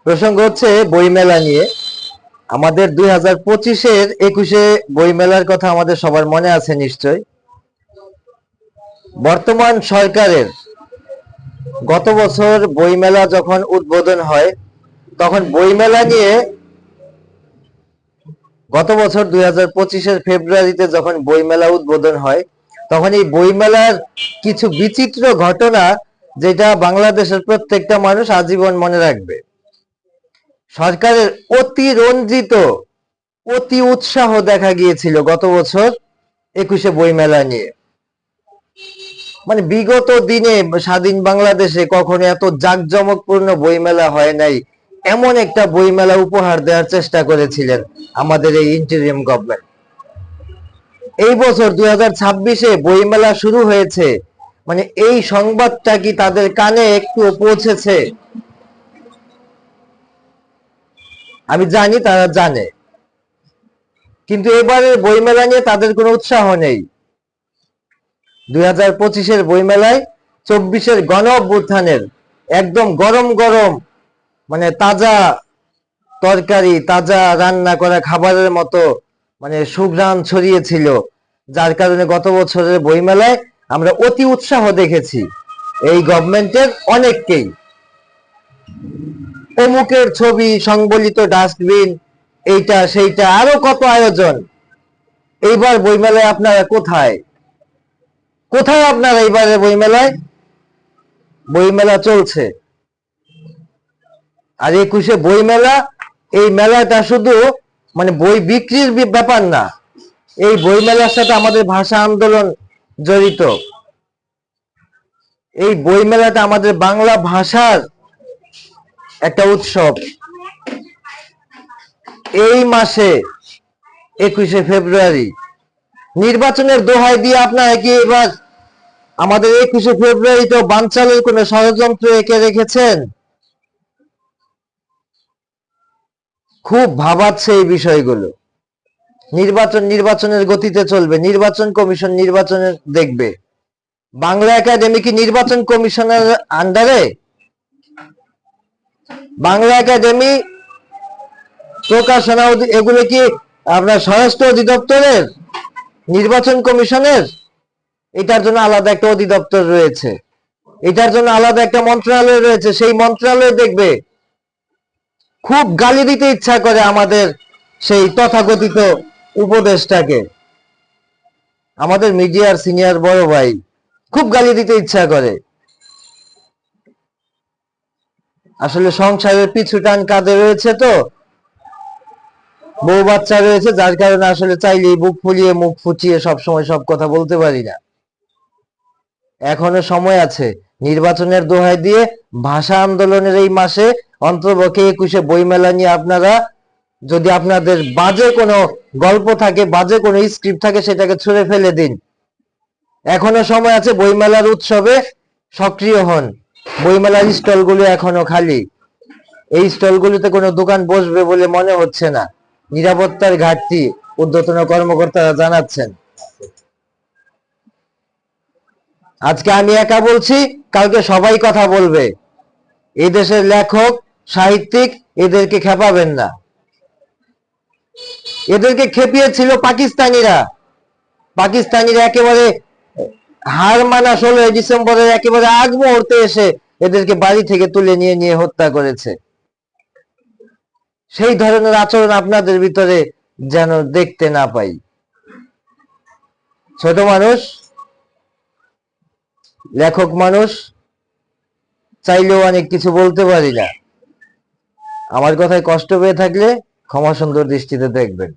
প্রসঙ্গ হচ্ছে বইমেলা নিয়ে। আমাদের 2025-এর 21-এ বইমেলার কথা আমাদের সবার মনে আছে নিশ্চয়। বর্তমান সরকারের গত বছর বইমেলা যখন উদ্বোধন হয়, তখন বইমেলা নিয়ে গত বছর 2025-এর ফেব্রুয়ারিতে যখন বইমেলা উদ্বোধন হয়, তখন এই বইমেলার কিছু বিচিত্র ঘটনা যেটা বাংলাদেশের প্রত্যেকটা মানুষ আজীবন মনে রাখবে। সরকারের অতি রঞ্জিত, অতি উৎসাহ দেখা গিয়েছিল গত বছর 21-এ বইমেলা নিয়ে। মানে বিগত দিনে স্বাধীন বাংলাদেশে কখনো এত জাঁকজমকপূর্ণ বইমেলা হয় নাই, এমন একটা বইমেলা উপহার দেওয়ার চেষ্টা করেছিলেন আমাদের এই ইন্টারিম গভর্নমেন্ট। এই বছর 2026-এ বইমেলা শুরু হয়েছে, মানে এই সংবাদটা কি তাদের কানে একটু পৌঁছেছে? আমি জানি তারা জানে, কিন্তু এবারে বইমেলা নিয়ে তাদের কোনো উৎসাহ নেই। 2025-এর বইমেলায় 24-এর গণ অভ্যুত্থানের একদম গরম গরম, মানে তাজা তরকারি, তাজা রান্না করা খাবারের মতো মানে সুঘ্রাণ ছড়িয়েছিল, যার কারণে গত বছরের বইমেলায় আমরা অতি উৎসাহ দেখেছি এই গভর্নমেন্টের অনেককেই। অমুকের ছবি সংবলিত ডাস্টবিন, এইটা সেইটা আরো কত আয়োজন। এইবার বইমেলায় আপনারা কোথায় কোথায় আপনারা এইবারে বইমেলায়? বইমেলা চলছে। আর 21-এ বইমেলা, এই মেলাটা শুধু মানে বই বিক্রির ব্যাপার না, এই বইমেলার সাথে আমাদের ভাষা আন্দোলন জড়িত। এই বইমেলাটা আমাদের বাংলা ভাষার একটা উৎসব। এই মাসে 21-এ ফেব্রুয়ারি নির্বাচনের দোহাই দিয়ে আপনারা কি এবার আমাদের 21-এ ফেব্রুয়ারিতে বানচালের কোন ষড়যন্ত্র এঁকে রেখেছেন? খুব ভাবাচ্ছে এই বিষয়গুলো। নির্বাচনের গতিতে চলবে, নির্বাচন কমিশন নির্বাচনের দেখবে। বাংলা একাডেমি কি নির্বাচন কমিশনের আন্ডারে? বাংলা একাডেমি, প্রকাশনা, এগুলো কি আপনার স্বরাষ্ট্র অধিদপ্তরের, নির্বাচন কমিশনের? এটার জন্য আলাদা একটা অধিদপ্তর রয়েছে, এটার জন্য আলাদা একটা মন্ত্রণালয় রয়েছে, সেই মন্ত্রণালয় দেখবে। খুব গালি দিতে ইচ্ছা করে আমাদের সেই তথাকথিত উপদেষ্টাকে, আমাদের মিডিয়ার সিনিয়র বড় ভাই, খুব গালি দিতে ইচ্ছা করে। আসলে সংসারের পিছু টান কাঁধে রয়েছে, তো বউ বাচ্চা রয়েছে, যার কারণে আসলে চাইলেই বুক ফুলিয়ে মুখ ফুচিয়ে সবসময় সব কথা বলতে পারি না। এখনো সময় আছে। নির্বাচনের দোহাই দিয়ে ভাষা আন্দোলনের এই মাসে অন্তর্পক্ষে 21-এ বইমেলা নিয়ে আপনারা যদি আপনাদের বাজে কোনো গল্প থাকে, বাজে কোনো স্ক্রিপ্ট থাকে, সেটাকে ছুঁড়ে ফেলে দিন। এখনো সময় আছে। বইমেলার উৎসবে সক্রিয় হন। বইমেলার স্টলগুলো এখনো খালি। এই স্টলগুলোতে কোনো দোকান বসবে বলে মনে হচ্ছে না। নিরাপত্তার ঘাটতি ঊর্ধ্বতন কর্মকর্তারা জানাচ্ছেন। আজকে আমি একা বলছি, কালকে সবাই কথা বলবে। এই দেশের লেখক, সাহিত্যিক, এদেরকে খেপাবেন না। এদেরকে খেপিয়েছিল পাকিস্তানিরা। একেবারে হার মানা 16 ডিসেম্বরের একেবারে আগ মুহূর্তে এসে এদেরকে বাড়ি থেকে তুলে নিয়ে হত্যা করেছে। সেই ধরনের আচরণ আপনাদের ভিতরে যেন দেখতে না পাই। ছোট মানুষ, লেখক মানুষ, চাইলেও অনেক কিছু বলতে পারি না। আমার কথায় কষ্ট পেয়ে থাকলে ক্ষমা সুন্দর দৃষ্টিতে দেখবেন।